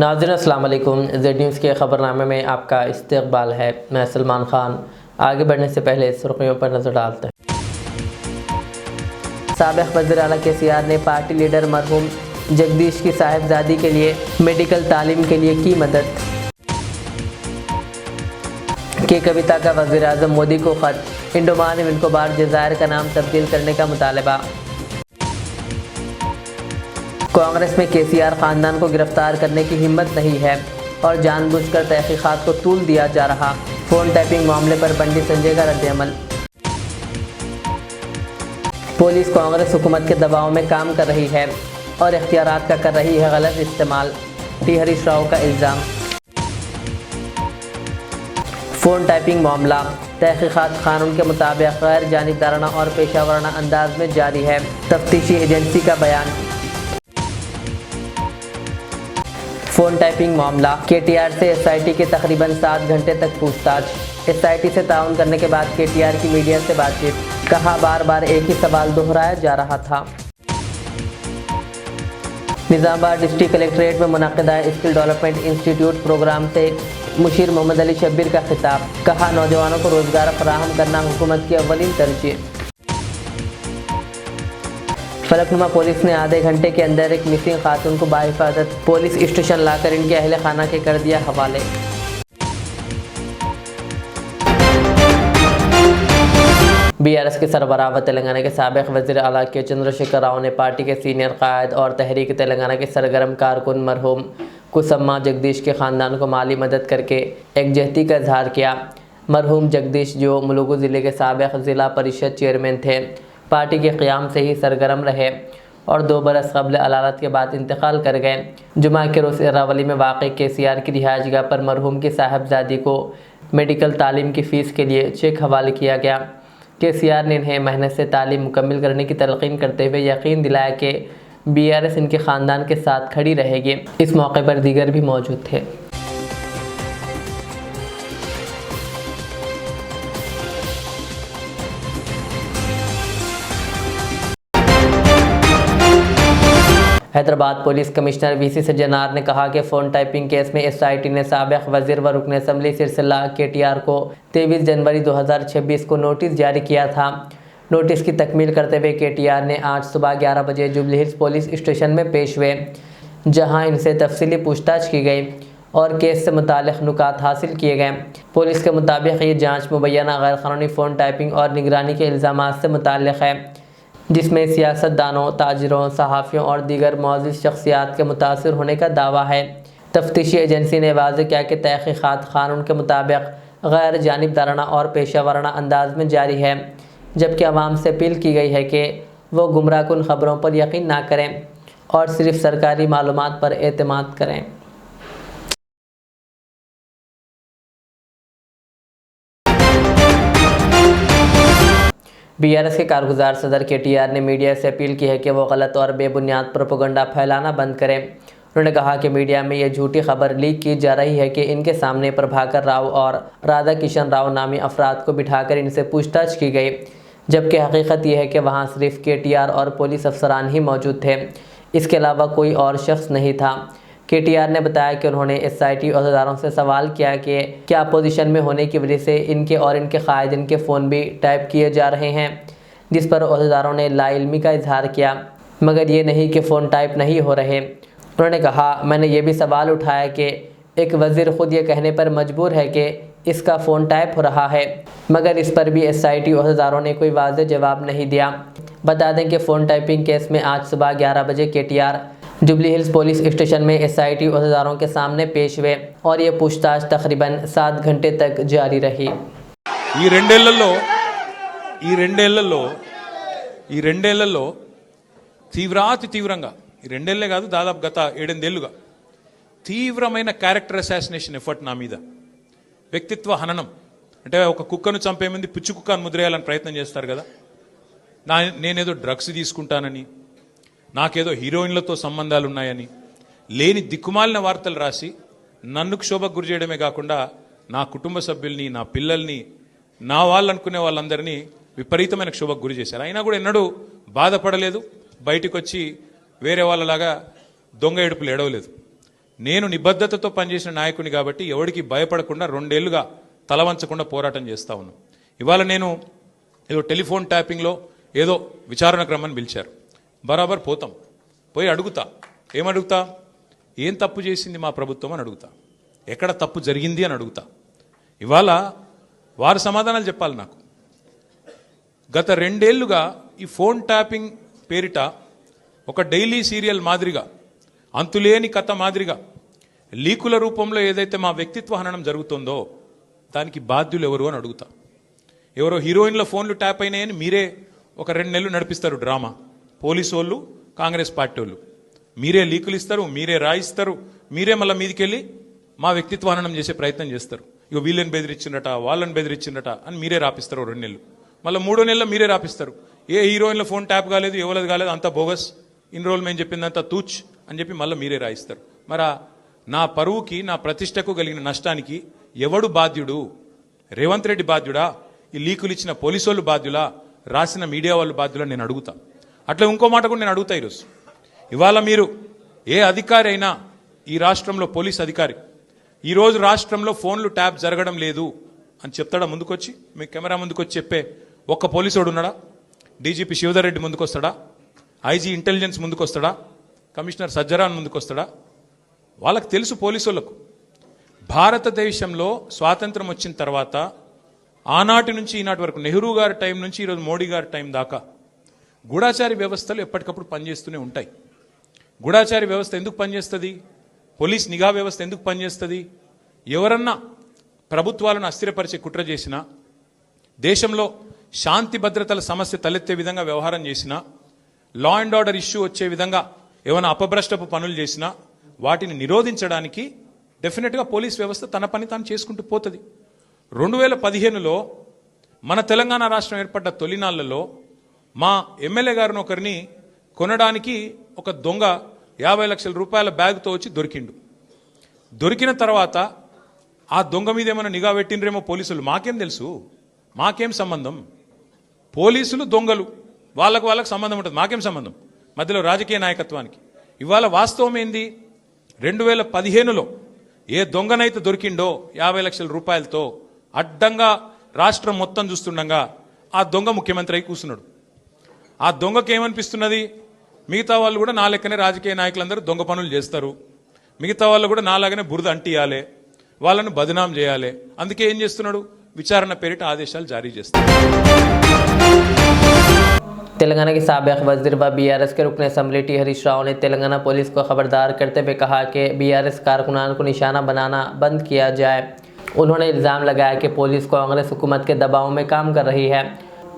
नाज़रीन अस्सलाम वालेकुम। ज़ेड न्यूज़ के ख़बरनामे में आपका इस्तक़बाल है। मैं सलमान ख़ान। आगे बढ़ने से पहले सुर्ख़ियों पर नज़र डालते हैं। साबिक़ वज़ीर आला KCR ने पार्टी लीडर मरहूम जगदीश की साहिबजादी के लिए मेडिकल तालीम के लिए की मदद। के कविता का वज़ीर आज़म मोदी को ख़त, इंडोमान निकोबार जज़ायर का नाम तब्दील करने का मुतालबा। कांग्रेस में KCR ख़ानदान को गिरफ्तार करने की हिम्मत नहीं है और जानबूझकर तहक़ीक़ात को तूल दिया जा रहा। फ़ोन टैपिंग मामले पर बंडी संजय का रद्द-ए-अमल। पुलिस कांग्रेस हुकूमत के दबाव में काम कर रही है और इख्तियारात का कर रही है गलत इस्तेमाल। टी हरीश राव का इल्ज़ाम। फ़ोन टैपिंग मामला तहक़ीक़ात क़ानून के मुताबिक गैर जानिबदाराना और पेशा वाराना अंदाज में जारी है। तफ्तीशी एजेंसी का बयान। फ़ोन टैपिंग मामला KTR से SIT के तकरीबन 7 घंटे तक पूछताछ। SIT से ताउन करने के बाद KTR की मीडिया से बातचीत। कहा बार बार एक ही सवाल दोहराया जा रहा था। निज़ामाबाद डिस्ट्रिक्ट कलेक्ट्रेट में मुनक़िदा स्किल डेवलपमेंट इंस्टीट्यूट प्रोग्राम से मुशीर मोहम्मद अली शब्बीर का खिताब। कहा नौजवानों को रोज़गार फराहम करना हुकूमत की अव्वलीन तरजीह। फलकनुमा पुलिस ने आधे घंटे के अंदर एक मिसिंग खातून को बाहिफाजत पुलिस स्टेशन लाकर इनके अहले खाना के कर दिया हवाले। BRS के सरबराह व तेलंगाना के साबिक़ वज़ीर आला के चंद्रशेखर राव ने पार्टी के सीनियर कायद और तहरीक तेलंगाना के सरगर्म कारकुन मरहूम कुसम्मा जगदीश के ख़ानदान को माली मदद करके एकजहती का इजहार किया। मरहूम जगदीश जो मुलुगु ज़िले के साबिक़ ज़िला परिषद चेयरमैन थे, पार्टी के क़याम से ही सरगर्म रहे और 2 बरस क़ब्ल अलालत के बाद इंतकाल कर गए। जुमा के रोज़ अरावली में वाक़ KCR की रिहाइशगाह पर मरहूम की साहिबजादी को मेडिकल तालीम की फ़ीस के लिए चेक हवाले किया गया। KCR ने इन्हें मेहनत से तालीम मुकम्मल करने की तलक़ीन करते हुए यकीन दिलाया कि BRS इनके ख़ानदान के साथ खड़ी रहेगी। इस मौके पर दीगर भी मौजूद थे। Hyderabad police commissioner VC Sajjanar ने कहा कि फ़ोन टाइपिंग केस में SIT ने साबिक़ वज़ीर व रुकन असम्बली सिरसिला KTR को 23 जनवरी 2026 को नोटिस जारी किया था। नोटिस की तकमील करते हुए KTR ने आज सुबह 11 बजे जुबली हिल्स पुलिस स्टेशन में पेश हुए, जहां इनसे तफसीली पूछताछ की गई और केस से मुताल्लिक़ नुकात हासिल किए गए। पुलिस के मुताबिक ये जाँच मुबैना गैर क़ानूनी फ़ोन टाइपिंग और निगरानी के इल्ज़ामात से मुताल्लिक़ है, जिसमें सियासतदानों, ताजिरों, सहाफ़ियों और दीगर मुअज़्ज़ज़ शख्सियात के मुतासिर होने का दावा है। तफ्तीशी एजेंसी ने वाज़ेह किया कि तहक़ीक़ात क़ानून के मुताबिक गैर जानिबदाराना और पेशा वाराना अंदाज में जारी है, जबकि आवाम से अपील की गई है कि वो गुमराहकुन ख़बरों पर यकीन ना करें और सिर्फ़ सरकारी मालूमात पर एतमाद करें। BRS के कारगुजार सदर KTR ने मीडिया से अपील की है कि वो गलत और बेबुनियाद प्रोपेगेंडा फैलाना बंद करें। उन्होंने कहा कि मीडिया में ये झूठी खबर लीक की जा रही है कि इनके सामने प्रभाकर राव और राधा किशन राव नामी अफराद को बिठाकर इनसे पूछताछ की गई, जबकि हकीकत यह है कि वहाँ सिर्फ KTR और पुलिस अफसरान ही मौजूद थे, इसके अलावा कोई और शख्स नहीं था। KTR ने बताया कि उन्होंने SIT अहदेदारों से सवाल किया कि क्या अपोजिशन में होने की वजह से इनके और इनके कायदीन के फ़ोन भी टाइप किए जा रहे हैं, जिस पर अहदेदारों ने लाइल्मी का इजहार किया, मगर ये नहीं कि फ़ोन टाइप नहीं हो रहे। उन्होंने कहा, मैंने ये भी सवाल उठाया कि एक वज़ीर ख़ुद ये कहने पर मजबूर है कि इसका फ़ोन टाइप हो रहा है, मगर इस पर भी SIT अहदेदारों ने कोई वाज़ेह जवाब नहीं दिया। बता दें कि फ़ोन टाइपिंग केस में आज सुबह 11 बजे KTR jubilee hills police station में SIT अहदेदारों के सामने पेश हुए और ये पूछताछ तकरीबन 7 घंटे तक जारी रही। ఈ రెండేళ్లలో తీవ్రంగా ఈ రెండేళ్లే కాదు దాదాపు గత 7-8 ఏళ్లుగా తీవ్రమైన క్యారెక్టర్ అసాసినేషన్ ఎఫర్ట్ నా మీద, వ్యక్తిత్వ హననం, అంటే ఒక కుక్కను చంపే ముందు పిచ్చి కుక్కను ముద్రేయాలని ప్రయత్నం చేస్తారు కదా, నేనేదో డ్రగ్స్ తీసుకుంటానని, నాకేదో హీరోయిన్లతో సంబంధాలు ఉన్నాయని లేని దిక్కుమాలిన వార్తలు రాసి నన్ను క్షోభకు గురి చేయడమే కాకుండా నా కుటుంబ సభ్యుల్ని, నా పిల్లల్ని, నా వాళ్ళు అనుకునే వాళ్ళందరినీ విపరీతమైన క్షోభకు గురి చేశారు. అయినా కూడా ఎన్నడూ బాధపడలేదు, బయటకు వచ్చి వేరే వాళ్ళలాగా దొంగ ఏడుపులు ఏడవలేదు. నేను నిబద్ధతతో పనిచేసిన నాయకుని కాబట్టి ఎవడికి భయపడకుండా 2 ఏళ్లుగా తలవంచకుండా పోరాటం చేస్తా ఉన్నాను. ఇవాళ నేను ఏదో టెలిఫోన్ ట్యాపింగ్లో ఏదో విచారణ క్రమాన్ని పిలిచారు. బరాబర్ పోతాం, పోయి అడుగుతా. ఏమడుగుతా? ఏం తప్పు చేసింది మా ప్రభుత్వం అని అడుగుతా. ఎక్కడ తప్పు జరిగింది అని అడుగుతా. ఇవాళ వారు సమాధానాలు చెప్పాలి నాకు. గత 2 ఏళ్లుగా ఈ ఫోన్ ట్యాపింగ్ పేరిట ఒక డైలీ సీరియల్ మాదిరిగా, అంతులేని కథ మాదిరిగా లీకుల రూపంలో ఏదైతే మా వ్యక్తిత్వ హననం జరుగుతుందో దానికి బాధ్యులు ఎవరు అని అడుగుతా. ఎవరో హీరోయిన్ల ఫోన్లు ట్యాప్ అయినాయని మీరే ఒక 2 నెలలు నడిపిస్తారు డ్రామా. పోలీసు వాళ్ళు, కాంగ్రెస్ పార్టీ వాళ్ళు మీరే లీకులు ఇస్తారు, మీరే రాయిస్తారు, మీరే మళ్ళీ మీదికెళ్ళి మా వ్యక్తిత్వ హననం చేసే ప్రయత్నం చేస్తారు. ఇక వీళ్ళని బెదిరించిందట, వాళ్ళని బెదిరించిందట అని మీరే రాపిస్తారు 2 నెలలు. మళ్ళీ 3వ నెలలో మీరే రాపిస్తారు. ఏ హీరోయిన్ల ఫోన్ ట్యాప్ కాలేదు, ఎవరిది కాలేదు, అంతా బోగస్, ఇన్ని రోజులు మేము చెప్పిందంతా తూచ్ అని చెప్పి మళ్ళీ మీరే రాయిస్తారు. మరి నా పరువుకి, నా ప్రతిష్టకు కలిగిన నష్టానికి ఎవడు బాధ్యుడు? రేవంత్ రెడ్డి బాధ్యుడా? ఈ లీకులు ఇచ్చిన పోలీసు వాళ్ళు బాధ్యులా? రాసిన మీడియా వాళ్ళు బాధ్యులా? నేను అడుగుతా. అట్లా ఇంకో మాట కూడా నేను అడుగుతా. ఈరోజు ఇవాళ మీరు ఏ అధికారి అయినా, ఈ రాష్ట్రంలో పోలీస్ అధికారి ఈరోజు రాష్ట్రంలో ఫోన్లు ట్యాప్ జరగడం లేదు అని చెప్తాడా? ముందుకొచ్చి మీ కెమెరా ముందుకొచ్చి చెప్పే ఒక్క పోలీసోడు ఉన్నాడా? డీజీపీ శివధర్ రెడ్డి ముందుకొస్తాడా? ఐజీ ఇంటెలిజెన్స్ ముందుకొస్తాడా? కమిషనర్ సజ్జరాన్ ముందుకొస్తాడా? వాళ్ళకి తెలుసు పోలీసు వాళ్ళకు. భారతదేశంలో స్వాతంత్రం వచ్చిన తర్వాత ఆనాటి నుంచి ఈనాటి వరకు, నెహ్రూ గారి టైం నుంచి ఈరోజు మోడీ గారి టైం దాకా గూఢాచారి వ్యవస్థలు ఎప్పటికప్పుడు పనిచేస్తూనే ఉంటాయి. గూఢాచారి వ్యవస్థ ఎందుకు పనిచేస్తుంది? పోలీస్ నిఘా వ్యవస్థ ఎందుకు పనిచేస్తుంది? ఎవరన్నా ప్రభుత్వాలను అస్థిరపరిచే కుట్ర చేసినా, దేశంలో శాంతి భద్రతల సమస్య తలెత్తే విధంగా వ్యవహారం చేసినా, లా అండ్ ఆర్డర్ ఇష్యూ వచ్చే విధంగా ఏమైనా అపభ్రష్టపు పనులు చేసినా వాటిని నిరోధించడానికి డెఫినెట్గా పోలీస్ వ్యవస్థ తన పని తాను చేసుకుంటూ పోతుంది. 2015లో మన తెలంగాణ రాష్ట్రం ఏర్పడ్డ తొలినాళ్లలో మా ఎమ్మెల్యే గారిని ఒకరిని కొనడానికి ఒక దొంగ 50 లక్షల రూపాయల బ్యాగ్తో వచ్చి దొరికిండు. దొరికిన తర్వాత ఆ దొంగ మీద ఏమైనా నిఘా పెట్టినరేమో పోలీసులు. మాకేం తెలుసు? మాకేం సంబంధం? పోలీసులు దొంగలు, వాళ్ళకు సంబంధం ఉంటుంది. మాకేం సంబంధం మధ్యలో రాజకీయ నాయకత్వానికి? ఇవాళ వాస్తవం ఏంది? 2015లో ఏ దొంగనైతే దొరికిండో 50 లక్షల రూపాయలతో అడ్డంగా రాష్ట్రం మొత్తం చూస్తుండగా ఆ దొంగ ముఖ్యమంత్రి అయి కూర్చున్నాడు. ఆ దొంగకి ఏమనిపిస్తున్నది? మిగతా వాళ్ళు కూడా నా లెక్కనే రాజకీయ నాయకులందరూ దొంగ పనులు చేస్తారు, మిగతా వాళ్ళు కూడా నాలాగనే బురద అంటియాలి, వాళ్ళను బదనాం చేయాలి. అందుకే ఏం చేస్తున్నాడు? విచారణ పేరిట ఆదేశాలు జారీ చేస్తాడు. तेलंगाना के साबिक वजीर व बीआरएस के रुकन असम्बली टी हरीश राव ने तेलंगाना पुलिस को खबरदार करते हुए कहा कि बीआरएस कारकुनान को निशाना बनाना बंद किया जाए। उन्होंने इल्ज़ाम लगाया कि पुलिस कांग्रेस हुकूमत के दबाव में काम कर रही है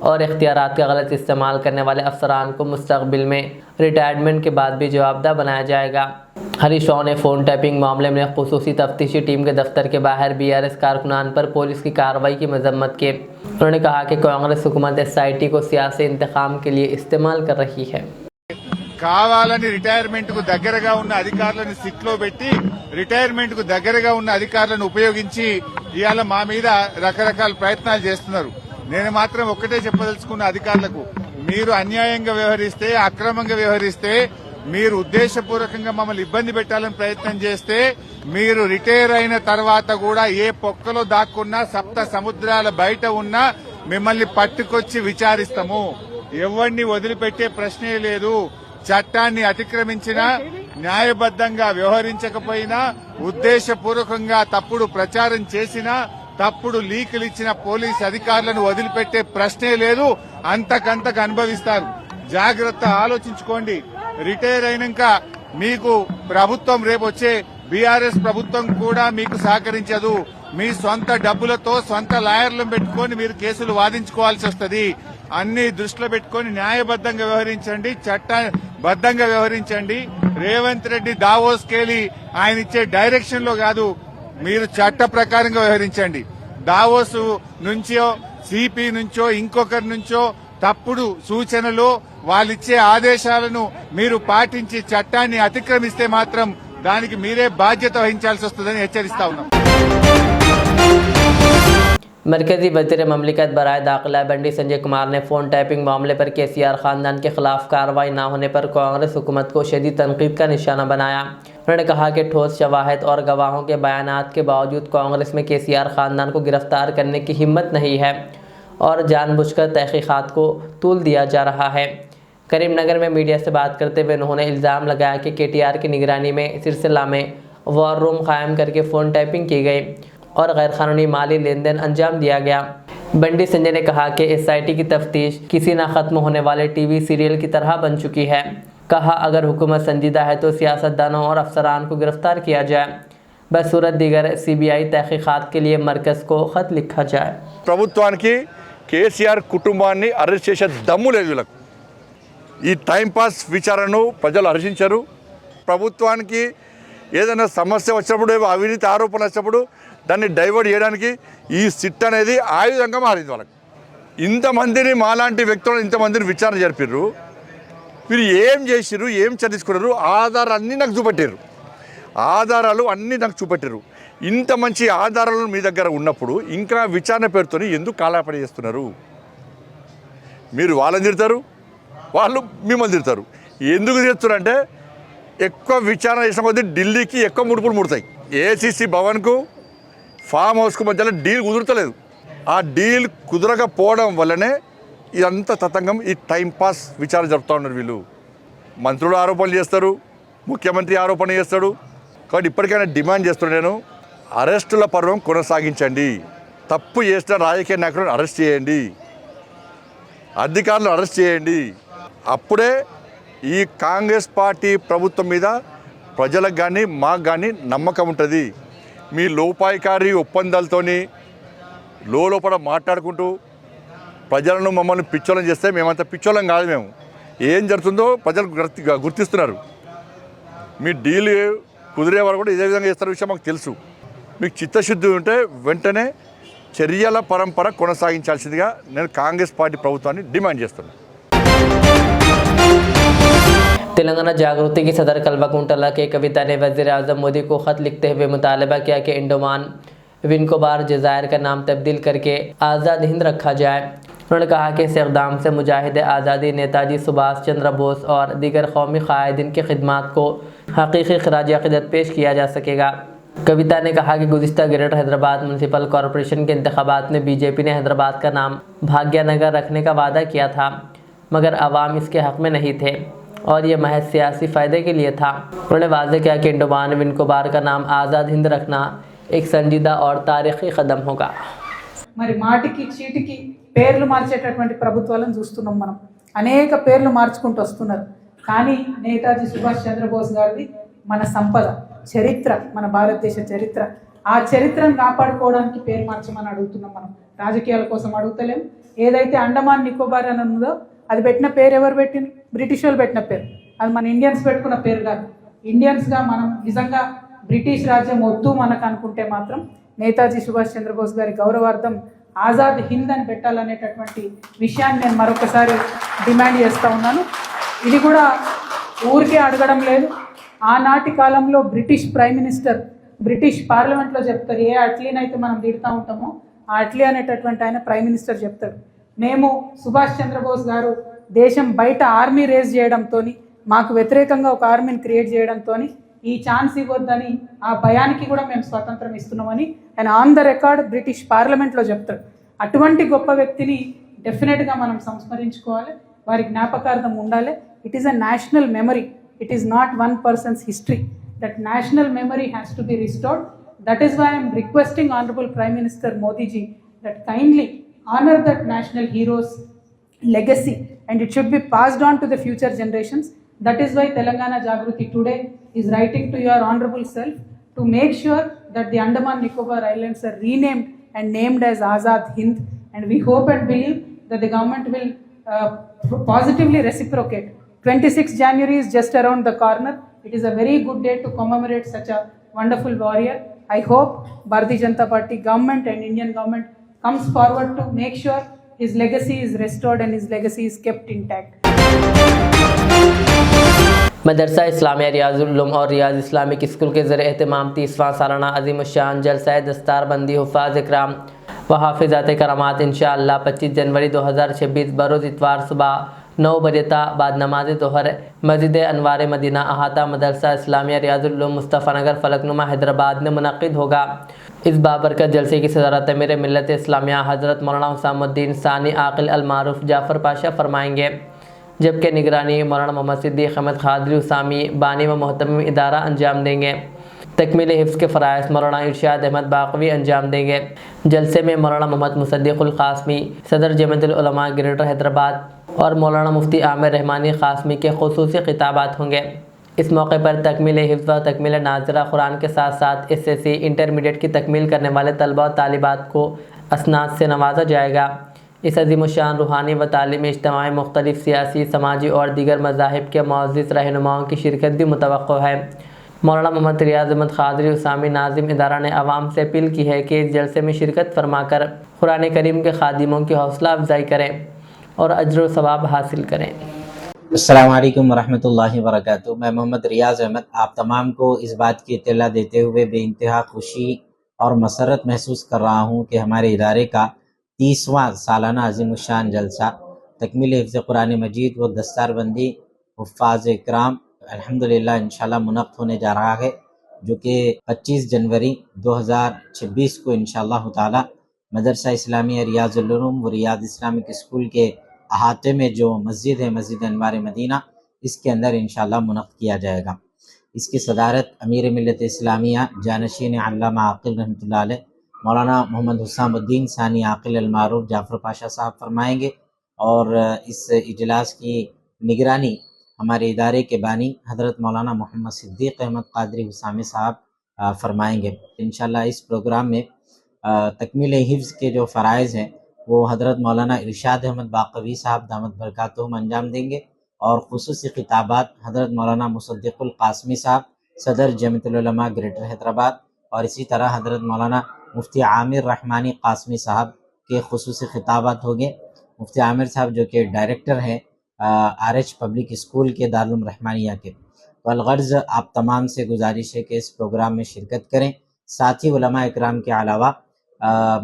और इख्तियारात का गलत इस्तेमाल करने वाले अफसरान को मुस्तकबिल में रिटायरमेंट के बाद भी जवाबदार बनाया जाएगा। हरीश राव ने फ़ोन टैपिंग मामले में खुसूसी तफ्तीशी टीम के दफ्तर के बाहर बीआरएस कारकुनान पर पुलिस की कार्रवाई की मजम्मत की। उन्होंने कहा कि कांग्रेस हुकूमत एसआईटी को सियासी इंतकाम के लिए इस्तेमाल कर रही है। కావాలని రిటైర్మెంట్ కు దగ్గరగా ఉన్న అధికారులను సిక్ లో పెట్టి రిటైర్మెంట్ కు దగ్గరగా ఉన్న అధికారులను ఉపయోగించి ఇవాళ మా మీద రకరకాల ప్రయత్నాలు చేస్తున్నారు. నేను మాత్రం ఒక్కటే చెప్పదలుచుకున్న అధికారులకు, మీరు అన్యాయంగా వ్యవహరిస్తే, అక్రమంగా వ్యవహరిస్తే, మీరు ఉద్దేశపూర్వకంగా మమ్మల్ని ఇబ్బంది పెట్టాలని ప్రయత్నం చేస్తే, మీరు రిటైర్ అయిన తర్వాత కూడా ఏ పొక్కలో దాక్కున్నా, సప్త సముద్రాల బయట ఉన్నా మిమ్మల్ని పట్టుకొచ్చి విచారిస్తాము. ఎవరిని వదిలిపెట్టే ప్రశ్నే లేదు. చట్టాన్ని అతిక్రమించినా, న్యాయబద్దంగా వ్యవహరించకపోయినా, ఉద్దేశపూర్వకంగా తప్పుడు ప్రచారం చేసినా, తప్పుడు లీకులు ఇచ్చిన పోలీస్ అధికారులను వదిలిపెట్టే ప్రశ్నే లేదు. అంతకంతకు అనుభవిస్తారు. జాగ్రత్త, ఆలోచించుకోండి. రిటైర్ అయినాక మీకు ప్రభుత్వం, రేపు వచ్చే బీఆర్ఎస్ ప్రభుత్వం కూడా మీకు సహకరించదు. మీ సొంత డబ్బులతో సొంత లాయర్లను పెట్టుకుని మీరు కేసులు వాదించుకోవాల్సి వస్తుంది. అన్ని దృష్టిలో పెట్టుకుని న్యాయబద్దంగా వ్యవహరించండి, చట్టబద్దంగా వ్యవహరించండి. రేవంత్ రెడ్డి దావోస్ కేలి ఆయన ఇచ్చే డైరెక్షన్ లో కాదు, మీరు చట్ట ప్రకారంగా వ్యవహరించండి. దావోస్ నుంచో, సిపి నుంచో, ఇంకొకరి నుంచో తప్పుడు సూచనలు, వాళ్ళిచ్చే ఆదేశాలను మీరు పాటించి చట్టాన్ని అతిక్రమిస్తే మాత్రం దానికి మీరే బాధ్యత వహించాల్సి వస్తుందని హెచ్చరిస్తా ఉన్నాం. मरकजी वज़ीर ममलिकत बराए दाखिला बंडी संजय कुमार ने फ़ोन टैपिंग मामले पर KCR ख़ानदान के ख़िलाफ़ कार्रवाई ना होने पर कांग्रेस हुकूमत को शदीद तनकीद का निशाना बनाया। उन्होंने कहा कि ठोस शवाहिद और गवाहों के बयानात के बावजूद कांग्रेस में KCR ख़ानदान को गिरफ़्तार करने की हिम्मत नहीं है और जानबूझकर तहक़ीक़ात को तूल दिया जा रहा है। करीमनगर में मीडिया से बात करते हुए उन्होंने इल्ज़ाम लगाया कि KTR की निगरानी में सिलसिला में वॉर रूम कायम करके फ़ोन टैपिंग की गई और गैरकानूनी माली लेन देन अंजाम दिया गया। बंडी संजय ने कहा कि SIT की तफ्तीश किसी ना ख़त्म होने वाले TV सीरियल की तरह बन चुकी है। कहा अगर हुकूमत संजीदा है तो सियासतदानों और अफसरान को गिरफ्तार किया जाए, बसूरत दीगर CBI तहक़ीक़ात के लिए मरकज़ को ख़त लिखा जाए। ప్రభుత్వానికి కేసీఆర్ కుటుంబాన్ని అరెస్ట్ చేసే దమ్ము లేదు వీళ్ళకు. ఈ టైంపాస్ విచారణను ప్రజలు హర్షించరు. ప్రభుత్వానికి ఏదైనా సమస్య వచ్చినప్పుడు అవినీతి ఆరోపణ వచ్చినప్పుడు దాన్ని డైవర్ట్ చేయడానికి ఈ సిట్ అనేది ఆయుధంగా మారింది వాళ్ళకి. ఇంతమందిని మాలాంటి వ్యక్తులను ఇంతమందిని విచారణ జరిపారు. వీరు ఏం చేసిర్రు, ఏం చదివించుకున్నారు, ఆధారాలు అన్నీ నాకు చూపెట్టారు. ఆధారాలు అన్నీ నాకు చూపెట్టారు. ఇంత మంచి ఆధారాలు మీ దగ్గర ఉన్నప్పుడు ఇంకా విచారణ పేరుతో ఎందుకు కాలాపడి చేస్తున్నారు? మీరు వాళ్ళని తిడతారు, వాళ్ళు మిమ్మల్ని తిడతారు. ఎందుకు తిడుతున్నారంటే ఎక్కువ విచారణ చేసిన కొద్దీ ఢిల్లీకి ఎక్కువ ముడుపులు ముడతాయి. ACC భవన్కు ఫామ్ హౌస్కు మధ్యలో డీల్ కుదురుతలేదు. ఆ డీల్ కుదరకపోవడం వల్లనే ఇదంతా తతంగం. ఈ టైంపాస్ విచారణ జరుపుతూ ఉన్నారు వీళ్ళు. మంత్రులు ఆరోపణలు చేస్తారు, ముఖ్యమంత్రి ఆరోపణ చేస్తాడు. కాబట్టి ఇప్పటికైనా డిమాండ్ చేస్తున్నాను, నేను అరెస్టుల పర్వం కొనసాగించండి. తప్పు చేసిన రాజకీయ నాయకులను అరెస్ట్ చేయండి, అధికారులను అరెస్ట్ చేయండి. అప్పుడే ఈ కాంగ్రెస్ పార్టీ ప్రభుత్వం మీద ప్రజలకు కానీ మాకు కానీ నమ్మకం ఉంటుంది. మీ లోపాయికారి ఒప్పందాలతోని లోపల మాట్లాడుకుంటూ ప్రజలను మమ్మల్ని పిచ్చోళం చేస్తే మేమంతా పిచ్చోళం కాదు. మేము ఏం జరుగుతుందో ప్రజలు గుర్తిస్తున్నారు. మీ డీల్ కుదిరే వారు కూడా ఇదే విధంగా చేస్తున్న విషయం మాకు తెలుసు. మీకు చిత్తశుద్ధి ఉంటే వెంటనే చర్యల పరంపర కొనసాగించాల్సిందిగా నేను కాంగ్రెస్ పార్టీ ప్రభుత్వాన్ని డిమాండ్ చేస్తున్నాను. तेलंगाना जागृति की सदर कल्वाकुंटला के कविता ने वज़ीर आज़म मोदी को ख़त लिखते हुए मुतालबा किया कि इंडोमान विनकोबार जज़ायर का नाम तब्दील करके आज़ाद हिंद रखा जाए। उन्होंने कहा कि इस इक़दाम से मुजाहिद आज़ादी नेताजी सुभाष चंद्र बोस और दीगर कौमी क़ायदीन की खिदमात को हकीकी ख़राज अक़ीदत पेश किया जा सकेगा। कविता ने कहा कि गुज़िश्ता ग्रेटर हैदराबाद म्यूनसिपल कॉरपोरेशन के इंतखाबात में BJP ने हैदराबाद का नाम भाग्यनगर रखने का वादा किया था, मगर अवाम इसके हक़ में नहीं थे और ये महज सियासी फ़ायदे के लिए था। उन्होंने वाज़ेह किया कि इंडोमान विनकोबार का नाम आज़ाद हिंद रखना एक संजीदा और तारीख़ी कदम होगा। మరి మాటికి చీటికి పేర్లు మార్చేటటువంటి ప్రభుత్వాలను చూస్తున్నాం. మనం అనేక పేర్లు మార్చుకుంటూ వస్తున్నారు. కానీ నేతాజీ సుభాష్ చంద్రబోస్ గారిది మన సంపద, చరిత్ర, మన భారతదేశ చరిత్ర. ఆ చరిత్రను కాపాడుకోవడానికి పేరు మార్చమని అడుగుతున్నాం. మనం రాజకీయాల కోసం అడుగుతలేం. ఏదైతే అండమాన్ నికోబార్ అని ఉందో అది పెట్టిన పేరు ఎవరు పెట్టింది? బ్రిటిష్ వాళ్ళు పెట్టిన పేరు. అది మన ఇండియన్స్ పెట్టుకున్న పేరు కాదు. ఇండియన్స్గా మనం నిజంగా బ్రిటిష్ రాజ్యం వద్దు మనకు అనుకుంటే మాత్రం నేతాజీ సుభాష్ చంద్రబోస్ గారి గౌరవార్థం ఆజాద్ హింద్ అని పెట్టాలనేటటువంటి విషయాన్ని నేను మరొకసారి డిమాండ్ చేస్తూ ఉన్నాను. ఇది కూడా ఊరికే అడగడం లేదు. ఆనాటి కాలంలో బ్రిటిష్ ప్రైమ్ మినిస్టర్ బ్రిటిష్ పార్లమెంట్లో చెప్తారు, ఏ అట్లీనైతే మనం తిడుతూ ఉంటామో ఆ అట్లీ అనేటటువంటి ఆయన ప్రైమ్ మినిస్టర్ చెప్తాడు, మేము సుభాష్ చంద్రబోస్ గారు దేశం బయట ఆర్మీ రేజ్ చేయడంతో, మాకు వ్యతిరేకంగా ఒక ఆర్మీని క్రియేట్ చేయడంతో ఈ ఛాన్స్ ఇవ్వద్దని, ఆ భయానికి కూడా మేము స్వాతంత్రం ఇస్తున్నామని ఆయన ఆన్ ద రికార్డ్ బ్రిటిష్ పార్లమెంట్లో చెప్తాడు. అటువంటి గొప్ప వ్యక్తిని డెఫినెట్గా మనం సంస్మరించుకోవాలి, వారి జ్ఞాపకార్థం ఉండాలి. It is a national memory, it is not one person's history. That national memory has to be restored. That is why I'm requesting honourable prime minister Modi ji that kindly honor that national hero's legacy and it should be passed on to the future generations. That is why Telangana Jagruti today is writing to your honorable self to make sure that the Andaman Nicobar Islands are renamed and named as Azad Hind, and we hope and believe that the government will positively reciprocate. 26 January is just around the corner. It is a very good day to commemorate such a wonderful warrior. I hope Bharatiya Janata Party government and Indian government comes forward to make sure his legacy is restored and his legacy is kept intact. मदरसा इस्लामिया रियाजुल उलूम और रियाज Islamic school के ज़रिए एहतमाम 30वां सालाना अज़ीम शान जलसा दस्तारबंदी हुफ़ाज़ इकराम व हाफिज़ात करामात इंशाअल्लाह 25 जनवरी 2026 बरोज़ इतवार सुबह 9 बजे बाद नमाज दोहर मस्जिद अनवार मदीना अहाता मदरसा इस्लामिया रियाजुल उलूम मुस्तफ़ा नगर फलकनुमा हैदराबाद में मुनक़िद होगा। इस बाबरकत जलसे की सदारत अमीर मिल्लत इस्लामिया हज़रत मौलाना हुसैनुद्दीन सानी आकिल अल मारूफ जाफ़र पाशा फरमाएंगे, जबकि निगरानी मौलाना मोहम्मद सिद्दीक़ अहमद क़ादरी हुसामी बानी व मोहतमिम इदारा अंजाम देंगे। तकमील हिफ्ज़ के फ़राइज़ मौलाना इरशाद अहमद बाक़वी अंजाम देंगे। जलसे में मौलाना मोहम्मद मुसद्दिक़ुल क़ासमी सदर जमीयतुल उलमा ग्रेटर हैदराबाद और मौलाना मुफ्ती आमिर रहमानी क़ासमी के ख़ुसूसी ख़िताबात होंगे। इस मौके पर तकमील हिफ्ज़ व तकमील नाज़िरा कुरान के साथ साथ SSC इंटरमीडिएट की तकमील करने वाले तलबा और तालिबात को असनाद से नवाजा जाएगा। इस अज़ीमुश्शान रूहानी व तालीमी इज्तिमा में मुख्तलिफ़ सियासी, समाजी और दीगर मज़ाहिब के मुअज़्ज़िज़ रहनुमाओं की शिरकत भी मुतवक्को है। मौलाना मोहम्मद रियाज़ अहमद क़ादरी हुसामी नाज़िम इदारा ने आवाम से अपील की है कि इस जलसे में शिरकत फरमाकर कुरान करीम के खादिमों की हौसला अफजाई करें और अज्र व सवाब हासिल करें। अस्सलाम वालेकुम वरहमतुल्लाहि वबरकातुहू। मैं मोहम्मद रियाज़ अहमद आप तमाम को इस बात की इत्तला देते हुए बेइंतहा खुशी और मसरत महसूस कर रहा हूँ कि हमारे इदारे का 30वां सालाना अज़ीमुश्शान जलसा तकमील हिफ्ज़ कुरान मजीद व दस्तारबंदी हुफ़्फ़ाज़ इकराम अल्हम्दुलिल्लाह इंशाअल्लाह मुनक़्क़िद होने जा रहा है, जो कि 25 जनवरी 2026 को इंशाअल्लाह ताला मदरसा इस्लामिया रियाजुल उलूम व रियाद इस्लामिक स्कूल के अहाते में जो मस्जिद है, मस्जिद अनवार मदीना, इसके अंदर इंशाअल्लाह मुनक़्क़िद किया जाएगा। इसकी सदारत अमीर मिल्लत इस्लामिया जानशीन अल्लामा आकिल रहमतुल्लाह अलैह मौलाना मोहम्मद हुसैनुद्दीन सानी आकिल अल मारूफ जाफ़र पाशा साहब फरमाएंगे और इस इजलास की निगरानी हमारे इदारे के बानी हज़रत मौलाना मोहम्मद सिद्दीक़ अहमद क़ादरी हुसामी साहब फरमाएंगे। इंशाअल्लाह इस प्रोग्राम में तकमील हिफ्ज़ के जो फ़राइज़ हैं वो हज़रत मौलाना इरशाद अहमद बाक़वी साहब दामत बरकातुहुम अंजाम देंगे और ख़ुसूसी ख़िताबात हज़रत मौलाना मुसद्दिक़ुल क़ासमी साहब सदर जमीयतुल उलमा ग्रेटर हैदराबाद और इसी तरह हज़रत मौलाना मुफ्ती आमिर रहमानी क़ासमी साहब के ख़ुसूसी ख़िताबात होंगे। मुफ्ती आमिर साहब जो कि डायरेक्टर हैं RH पब्लिक स्कूल के दारुल रहमानिया के। तो अलगर्ज़ आप तमाम से गुजारिश है कि इस प्रोग्राम में शिरकत करें। साथ ही उलमा इकराम के अलावा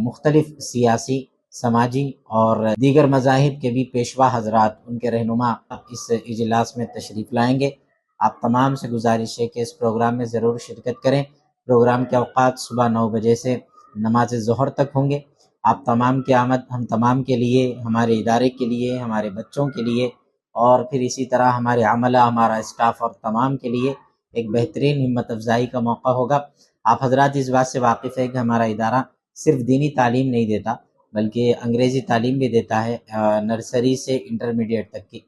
मुख्तलिफ़ सियासी, समाजी और दीगर मज़ाहिब के भी पेशवा हज़रात, उनके रहनुमा इस इजलास में तशरीफ़ लाएंगे। आप तमाम से गुजारिश है कि इस प्रोग्राम में ज़रूर शिरकत करें। प्रोग्राम के औक़ात सुबह 9 बजे से नमाज ज़ोहर तक होंगे। आप तमाम की आमद हम तमाम के लिए, हमारे इदारे के लिए, हमारे बच्चों के लिए और फिर इसी तरह हमारे अमला, हमारा स्टाफ और तमाम के लिए एक बेहतरीन हिम्मत अफजाई का मौका होगा। आप हजरात इस बात से वाकिफ़ है कि हमारा इदारा सिर्फ दीनी तालीम नहीं देता बल्कि अंग्रेज़ी तालीम भी देता है, नर्सरी से इंटरमीडिएट तक की।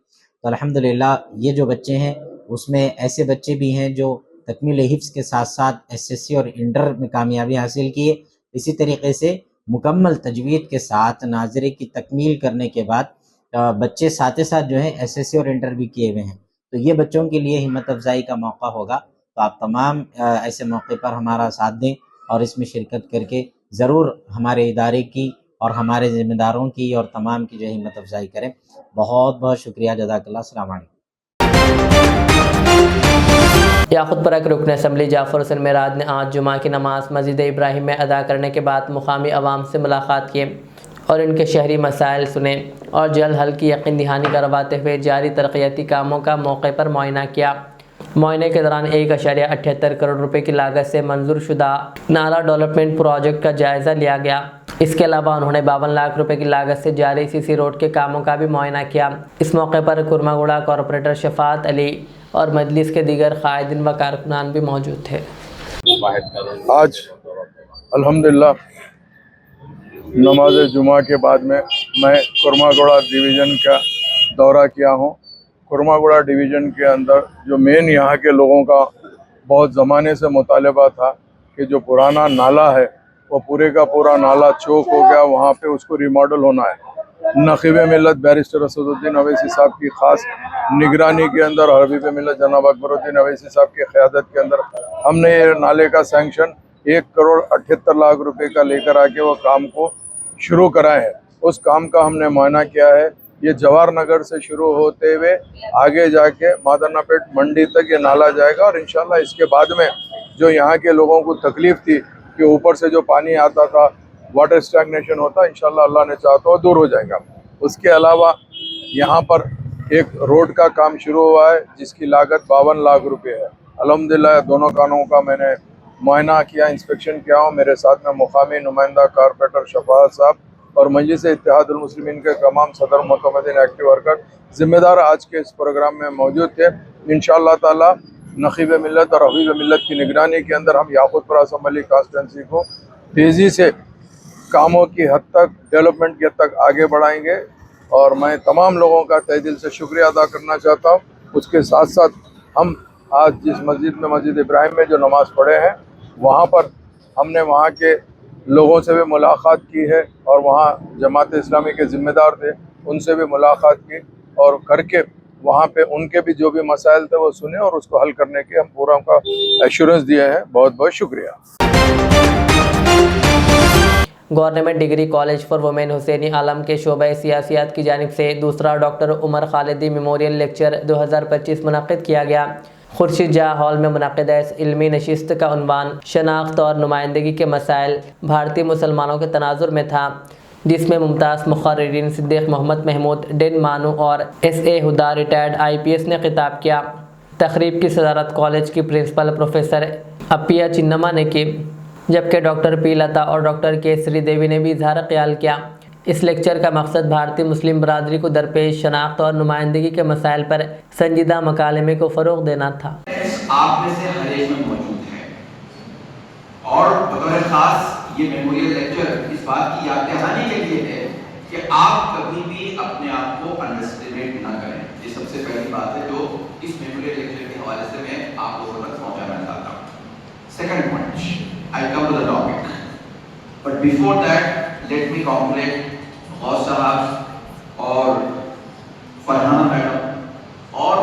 तो अल्हम्दुलिल्लाह ये जो बच्चे हैं उसमें ऐसे बच्चे भी हैं जो तकमील हिफ्ज़ के साथ साथ SSC और इंटर में कामयाबी हासिल किए। इसी तरीके से मुकम्मल तजवीद के साथ नाज़रे की तकमील करने के बाद बच्चे साथ ही साथ जो है SSC और इंटर भी किए हुए हैं। तो ये बच्चों के लिए हिम्मत अफजाई का मौका होगा। तो आप तमाम ऐसे मौके पर हमारा साथ दें और इसमें शिरकत करके ज़रूर हमारे इदारे की और हमारे ज़िम्मेदारों की और तमाम की जो है हिम्मत अफजाई करें। बहुत बहुत शुक्रिया, जज़ाकल्लाह, अस्सलाम वालेकुम। याक़ूतपुरा के रुकन असम्बली जाफ़र हुसैन मेराज ने आज जुमा की नमाज मस्जिद इब्राहिम में अदा करने के बाद मुकामी अवाम से मुलाकात की और इनके शहरी मसाइल सुने और जल्द हल की यकीन दहानी करवाते हुए जारी तरक्याती कामों का मौके पर मुआयना किया। मुआयने के दौरान 1.78 करोड़ रुपए की लागत से मंजूर शुदा नाला डेवलपमेंट प्रोजेक्ट का जायज़ा लिया गया। इसके अलावा उन्होंने 52 लाख रुपए की लागत से जारी CC रोड के कामों का भी मुआयना किया। इस मौके पर कुरमागुड़ा कॉरपोरेटर शफात अली और मजलिस के दीगर कायदीन व कारकुनान भी मौजूद थे। आज अल्हम्दुलिल्लाह नमाज जुमा के बाद में मैं कुरमागुड़ा डिवीज़न का दौरा किया हूँ। कुरमागुड़ा डिवीज़न के अंदर जो मेन यहाँ के लोगों का बहुत ज़माने से मुतालबा था कि जो पुराना नाला है वो पूरे का पूरा नाला चौक हो गया, वहाँ पे उसको रिमॉडल होना है। नक़ीब मिल्लत बैरिस्टर असदुद्दीन अवैसी साहब की ख़ास निगरानी के अंदर, हबीब मिल्लत जनाब अकबरुद्दीन अवैसी साहब की क़यादत के अंदर हमने ये नाले का सैंक्शन 1.78 करोड़ रुपए का लेकर आके वो काम को शुरू कराए हैं। उस काम का हमने मायना किया है। ये जवाहर नगर से शुरू होते हुए आगे जाके मादनापेट मंडी तक ये नाला जाएगा और इंशाल्लाह इसके बाद में जो यहाँ के लोगों को तकलीफ़ थी कि ऊपर से जो पानी आता था वाटर स्टैग्नेशन होता इंशाल्लाह अल्लाह ने चाहा तो दूर हो जाएगा। उसके अलावा यहाँ पर एक रोड का काम शुरू हुआ है जिसकी लागत 52 लाख रुपए है। अल्हम्दुलिल्लाह दोनों कानों का मैंने मुआयना किया, इंस्पेक्शन किया हूँ। मेरे साथ में मुकामी नुमाइंदा कारपोरेटर शफाअत साहब और मजलिस इत्तेहादुल मुस्लिमीन के तमाम सदर मुतमदीन एक्टिव वर्कर जिम्मेदार आज के इस प्रोग्राम में मौजूद थे। इंशाअल्लाह ताला नखीब मिल्लत और हबीब मिल्लत की निगरानी के अंदर हम याकूतपुर असम्बली कॉन्स्टिट्यूंसी को तेज़ी से कामों की हद तक, डेवलपमेंट की हद तक आगे बढ़ाएंगे और मैं तमाम लोगों का तहे दिल से शुक्रिया अदा करना चाहता हूँ। उसके साथ साथ हम आज जिस मस्जिद में, मस्जिद इब्राहिम में जो नमाज़ पढ़े हैं, वहाँ पर हमने वहाँ के लोगों से भी मुलाकात की है और वहाँ जमात इस्लामी के ज़िम्मेदार थे, उनसे भी मुलाकात की और करके वहाँ पे उनके भी जो भी मसाइल थे वो सुने और उसको हल करने के हम पूरा उनका एश्योरेंस दिए हैं। बहुत बहुत शुक्रिया। Government degree college for women Husaini Alam के शोबे सियासियात की जानिब से दूसरा doctor Umar Khalidi memorial lecture 2025 मुनक़िद किया गया। खुर्शीद जहाँ हॉल में मुनक़िदा इस इल्मी नशिस्त का उन्वान शनाख्त और नुमाइंदगी के मसाइल भारतीय मुसलमानों के तनाजुर में था, जिसमें मुमताज़ मुक़र्रिरीन सिद्दीक़ मोहम्मद महमूद डेन मानू और SA हुदा रिटायर्ड IPS ने खिताब किया। तक़रीब की सदारत कॉलेज की प्रिंसिपल प्रोफेसर अप्पिया चिन्नमा ने की, जबकि डॉक्टर P लता और डॉक्टर K श्रीदेवी ने भी इजहार ख्याल किया। इस लेक्चर का मकसद भारतीय मुस्लिम बरादरी को दरपेश शनाख्त और नुमाइंदगी के मसाइल पर संजीदा मकालमे को फ़रोग़ देना था। आप में से हर एक में मौजूद है और बतौर खास ये मेमोरियल लेक्चर इस बात की याद दहानी के लिए है कि आप कभी भी अपने आप को अंडरएस्टिमेट ना करें। ये सबसे पहली बात है जो इस मेमोरियल लेक्चर के हवाले से मैं आप लोगों तक पहुंचाना चाहता हूँ। Second point, I come to the topic, but before that let me congratulate Gaus साहब और फरहाना मैडम और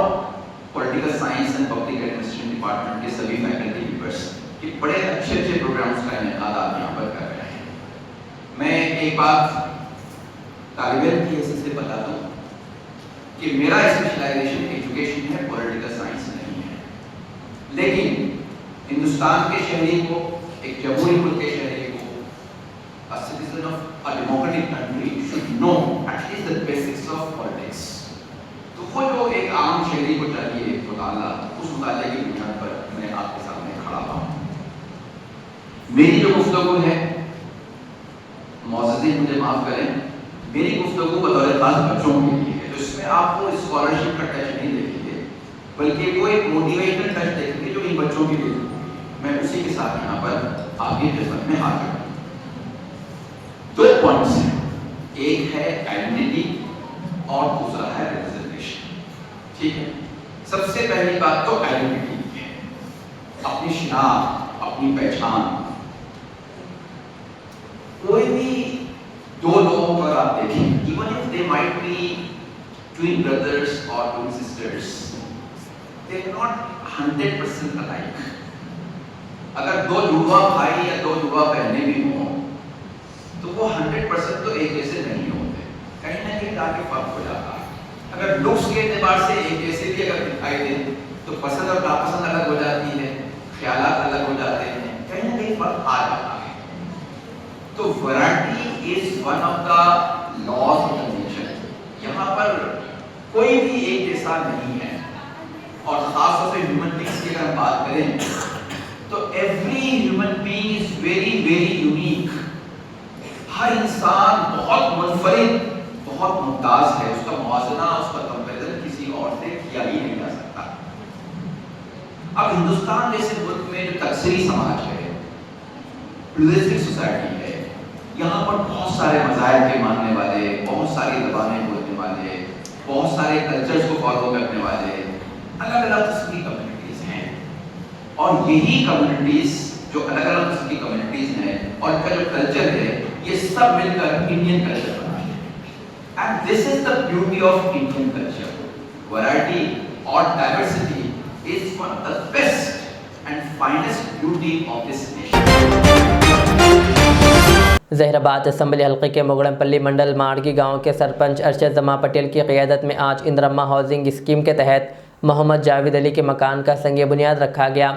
political science and public administration department के सभी फैकल्टी मेंबर्स कि बड़े अच्छे प्रोग्राम्स का इनेकाद आप यहाँ पर कर रहे हैं। मैं एक बात तालिब इल्म की हैसियत से बता दूँ कि मेरा स्पेशलाइजेशन एजुकेशन है, पॉलिटिकल साइंस नहीं है, लेकिन हिंदुस्तान के शहरी को, एक जमहूरी मुल्क के शहरी को, a citizen of a democratic country should know at least the basics of politics। तो वो जो एक आम शहरी को चाहिए मुताला, उस मुताले की बुनियाद पर मैं आपके सामने खड़ा हूँ। मेरी जो गुफ्तगू है, मौजूदीन मुझे माफ करें, मेरी गुफ्तगू बतौर खास बच्चों के लिए है, तो इसमें आपको स्कॉलरशिप का टच नहीं देखेंगे, बल्कि वो एक मोटिवेशनल टच देखेंगे जो इन बच्चों के लिए मैं उसी के साथ यहाँ पर आपकी खिदमत में हाजिर हूँ। दो पॉइंट्स हैं, एक है आइडेंटिटी और दूसरा है रिप्रेजेंटेशन। ठीक है, सबसे पहली बात तो आइडेंटिटी है, अपनी शिनाख्त, अपनी पहचान। कोई भी दो लोगों को आप देखें, even if they might be twin brothers और twin sisters, they are not 100% alike. अगर दो जुड़वा भाई या दो जुड़वा बहनें भी हों तो वो 100% तो एक जैसे नहीं होते, कहीं ना कहीं आगे फर्क हो जाता है। अगर लुक्स के एतबार से एक जैसे भी अगर दिखाई दे तो पसंद और नापसंद अलग हो जाती है, ख्यालात अलग हो जाते हैं, कहीं ना कहीं फर्क आ जाता है। तो variety is one of the laws of the nature. यहाँ पर कोई भी एक जैसा नहीं है, और खासतौर से ह्यूमन बीइंग्स की अगर हम बात करें तो every human being is very very unique. हर इंसान बहुत मुनफरिद, बहुत मुमताज है, उसका मुआवजा, उसका कंपैरिजन किसी और से किया ही नहीं जा सकता। अब हिंदुस्तान जैसे मुल्क में जो तकसीरी समाज है, प्लुरलिस्टिक सोसाइटी है, यहाँ पर बहुत सारे मज़ाहिब के मानने वाले, बहुत सारी ज़बानें बोलने वाले, बहुत सारे कल्चर्स को फॉलो करने वाले अलग अलग किस्म की कम्युनिटीज हैं, और यही कम्युनिटीज जो अलग अलग किस्म की कम्युनिटीज हैं और इनका जो कल्चर है, ये सब मिलकर इंडियन कल्चर बना है। And this is the beauty of Indian culture. Variety और diversity is one of the best and finest beauty of this nation. Zaheerabad assembly हल्के के मोगड़मपल्ली मंडल माड़गी गांव के सरपंच अरशद जमा पटेल की क़ियादत में आज इंदिरम्मा हाउसिंग स्कीम के तहत मोहम्मद जावेद अली के मकान का संग बुनियाद रखा गया।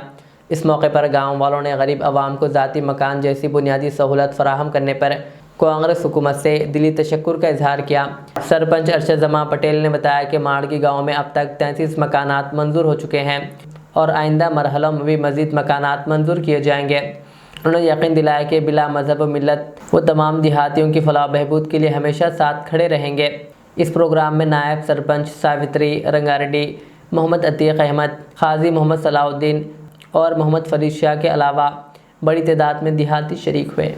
اس موقع پر گاؤں والوں نے غریب عوام کو ذاتی مکان جیسی بنیادی سہولت فراہم کرنے پر کانگریس حکومت سے دلی تشکر کا اظہار کیا۔ سرپنچ ارشد زمان پٹیل نے بتایا کہ ماڑگی گاؤں میں اب تک 33 مکانات منظور ہو چکے ہیں اور آئندہ مرحلوں میں بھی مزید مکانات منظور کیے جائیں گے۔ انہوں نے یقین دلایا کہ بلا مذہب و ملت وہ تمام دیہاتیوں کی فلاح و بہبود کے لیے ہمیشہ ساتھ کھڑے رہیں گے۔ اس پروگرام میں نائب سرپنچ ساوتری رنگاریڈی، محمد عتیق احمد، قاضی محمد صلاح الدین اور محمد فرید شاہ کے علاوہ بڑی تعداد میں دیہاتی شریک ہوئے۔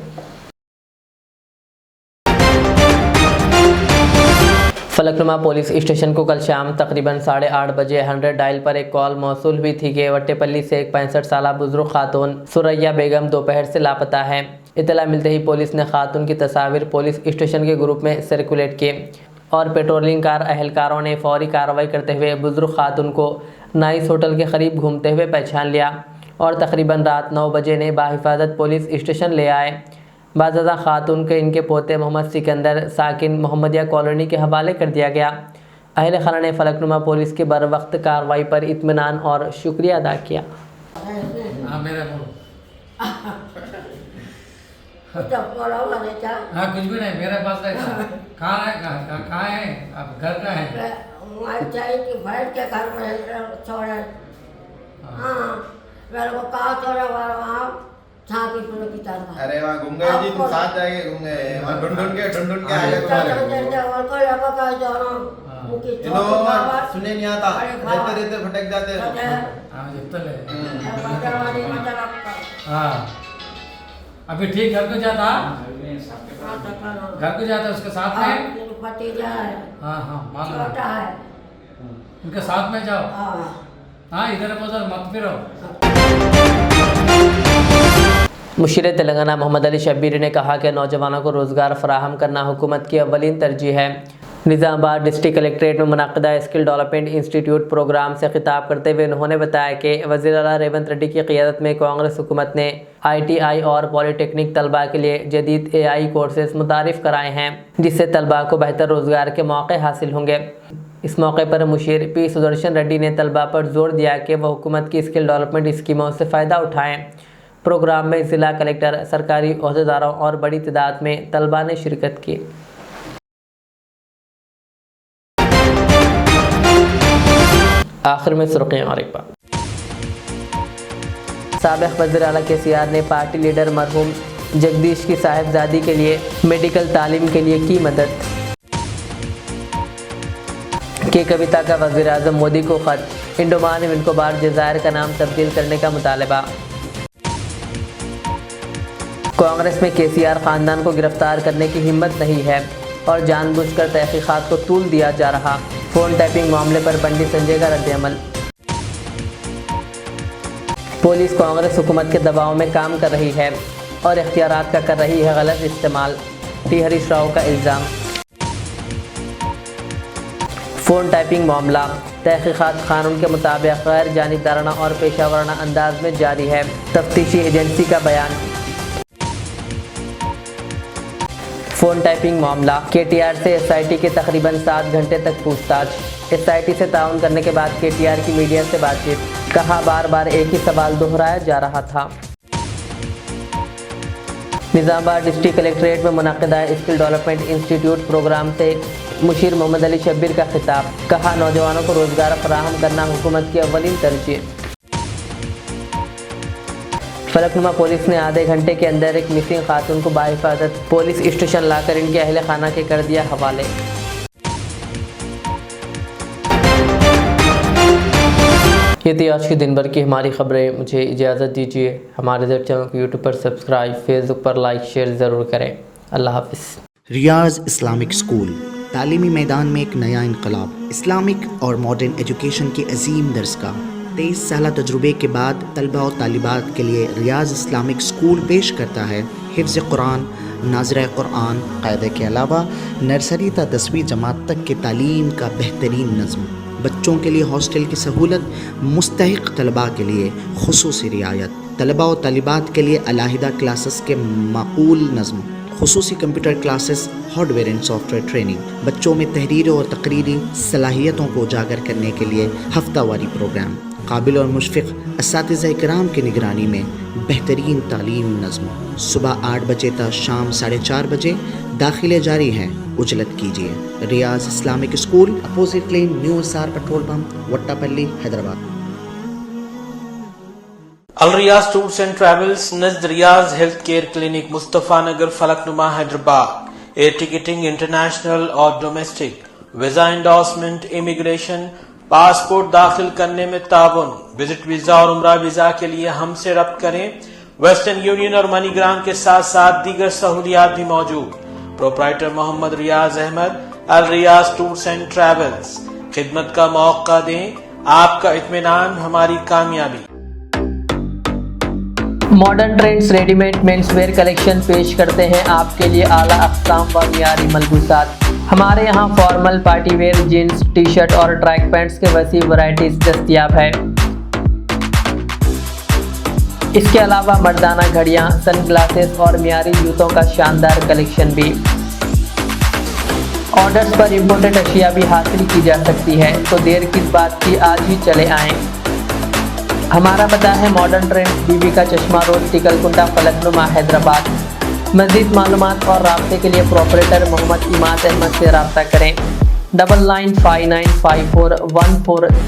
فلکنما پولیس اسٹیشن کو کل شام تقریباً 8:30 بجے 100 ڈائل پر ایک کال موصول ہوئی تھی کہ وٹے پلی سے ایک 65 سالہ بزرگ خاتون سریا بیگم دوپہر سے لاپتہ ہے۔ اطلاع ملتے ہی پولیس نے خاتون کی تصاویر پولیس اسٹیشن کے گروپ میں سرکولیٹ کیے اور پیٹرولنگ کار اہلکاروں نے فوری کارروائی کرتے ہوئے بزرگ خاتون کو نائس ہوٹل کے قریب گھومتے ہوئے پہچان لیا اور تقریباً رات 9 بجے نے بحفاظت پولیس اسٹیشن لے آئے۔ بعض خاتون کے ان کے پوتے محمد سکندر ساکن محمدیہ کالونی کے حوالے کر دیا گیا۔ اہل خانہ نے فلکنما پولیس کے بروقت کارروائی پر اطمینان اور شکریہ ادا کیا۔ کچھ بھی نہیں میرے پاس کہاں ہے آپ گھر کا ہے بیٹھ کے گھر میں چھوڑے میرے کو کہا چھوڑے وہاں چھاکی پورے کی طرح ارے وہاں گھوم گئے جی تم ساتھ جائیں گے گھوم گئے وہاں ڈھونڈ کے آئے سنے نہیں آتا رہتے بھٹک جاتے ہاں ابھی ٹھیک گھر کو جاتا اس کے ساتھ میں بھتیجا ہے ہاں معلوم چھوٹا ہے ان کے ساتھ میں جاؤ ہاں ادھر مت پھرو۔ مشیر تلنگانہ محمد علی شبیر نے کہا کہ نوجوانوں کو روزگار فراہم کرنا حکومت کی اولین ترجیح ہے۔ نظام آباد ڈسٹرکٹ کلیکٹریٹ میں منعقدہ اسکل ڈیولپمنٹ انسٹیٹیوٹ پروگرام سے خطاب کرتے ہوئے انہوں نے بتایا کہ وزیر اعلیٰ ریونت ریڈی کی قیادت میں کانگریس حکومت نے ITI اور پولی ٹیکنک طلباء کے لیے جدید AI کورسز متعارف کرائے ہیں جس سے طلباء کو بہتر روزگار کے موقع حاصل ہوں گے۔ اس موقع پر مشیر پی سدرشن ریڈی نے طلباء پر زور دیا کہ وہ حکومت کی اسکل ڈیولپمنٹ اسکیموں سے فائدہ اٹھائیں۔ پروگرام میں ضلع کلکٹر، سرکاری عہدیداروں اور بڑی تعداد میں طلباء نے شرکت کی۔ آخر میں سرخیاں اور ایک بار۔ سابق وزیر اعلیٰ KCR نے پارٹی لیڈر مرحوم جگدیش کی صاحبزادی کے لیے میڈیکل تعلیم کے لیے کی مدد۔ کے کویتا کا وزیر اعظم مودی کو خط، انڈومان نکوبار جزائر کا نام تبدیل کرنے کا مطالبہ۔ کانگریس میں KCR خاندان کو گرفتار کرنے کی ہمت نہیں ہے اور جان بوجھ کر تحقیقات کو طول دیا جا رہا۔ فون ٹیپنگ معاملے پر بنڈی سنجے کا رد عمل۔ پولیس کانگریس حکومت کے دباؤ میں کام کر رہی ہے اور اختیارات کا کر رہی ہے غلط استعمال، ٹی ہریش راؤ کا الزام۔ فون ٹائپنگ معاملہ تحقیقات قانون کے مطابق غیر جانبدارانہ اور پیشہ ورانہ انداز میں جاری ہے، تفتیشی ایجنسی کا بیان۔ فون ٹائپنگ معاملہ KTR سے SIT کے تقریباً 7 گھنٹے تک پوچھ تاچھ۔ SIT سے تعاون کرنے کے بعد KTR کی میڈیا سے بات چیت، کہا بار بار ایک ہی سوال دہرایا جا رہا تھا۔ نظام آباد ڈسٹرکٹ کلیکٹریٹ میں منعقدہ اسکل ڈیولپمنٹ انسٹیٹیوٹ پروگرام سے مشیر محمد علی شبیر کا خطاب، کہا نوجوانوں کو روزگار فراہم کرنا حکومت کی اولین ترجیح۔ فلکنما پولیس نے آدھے گھنٹے کے اندر ایک مسنگ خاتون کو بحفاظت پولیس اسٹیشن لا کر ان کے اہل خانہ کے کر دیا حوالے۔ یہ تھی آج کی دن بھر کی ہماری خبریں۔ مجھے اجازت دیجیے، ہمارے چینل کو YouTube پر سبسکرائب، فیس بک پر لائک شیئر ضرور کریں۔ اللہ حافظ۔ ریاض اسلامک اسکول تعلیمی میدان میں ایک نیا انقلاب، اسلامک اور ماڈرن ایجوکیشن کی عظیم درسگاہ۔ 23 سالہ تجربے کے بعد طلباء و طالبات کے لیے ریاض اسلامک اسکول پیش کرتا ہے حفظ قرآن، ناظرہ قرآن، قاعدے کے علاوہ نرسری تا 10ویں جماعت تک کی تعلیم کا بہترین نظم۔ بچوں کے لیے ہاسٹل کی سہولت، مستحق طلباء کے لیے خصوصی رعایت، طلباء و طالبات کے لیے علیحدہ کلاسز کے معقول نظم، خصوصی computer classes, hard where and soft where training, بچوں میں تحریری اور تقریری صلاحیتوں کو اجاگر کرنے کے لیے ہفتہ واری پروگرام، काबिल और मुशफ़िक़ असातिज़ा इकराम की निगरानी में बेहतरीन तालीम नज़्म। सुबह 8 बजे तक शाम 4:30 बजे दाखिले जारी हैं, उजलत कीजिए। Riyaz Islamic school, opposite lane, new SR petrol pump, Vattepally, Hyderabad. अल रियाज टूर्स एंड ट्रैवल्स नज़द Riyaz health care clinic, Mustafa Nagar, Falaknuma, Hyderabad. Air ticketing international और domestic, visa endorsement, immigration, passport दाखिल करने में ताउन। विजिट वीज़ा और उम्रा वीज़ा के लिए हमसे रब्त करें। वेस्टर्न यूनियन और मनीग्राम के साथ साथ दीगर सहूलियात भी मौजूद। Proprietor Mohammad Riyaz Ahmad, Al Riyaz tours and travels. खिदमत का मौका दें, आपका इत्मीनान हमारी कामयाबी। Modern trends readymade menswear collection पेश करते हैं आपके लिए आला अक़साम व मियारी मलबूसात। हमारे यहाँ formal, party wear, jeans, T shirt और ट्रैक पैंट्स के वसी वैरायटीज दस्तयाब है। इसके अलावा मर्दाना घड़ियाँ, सन ग्लासेस और मियारी जूतों का शानदार कलेक्शन भी। ऑर्डर्स पर इम्पोर्टेड अशिया भी हासिल की जा सकती है, तो देर किस बात की, आज ही चले आएँ। हमारा पता है मॉडर्न ट्रेंड्स, बीबी का चश्मा रोड, टिकलकुंडा, फलकनुमा, हैदराबाद। मज़ीद मालूमात और राब्ते के लिए प्रोपरेटर मोहम्मद इमाद अहमद से रब्ता करें। 99595414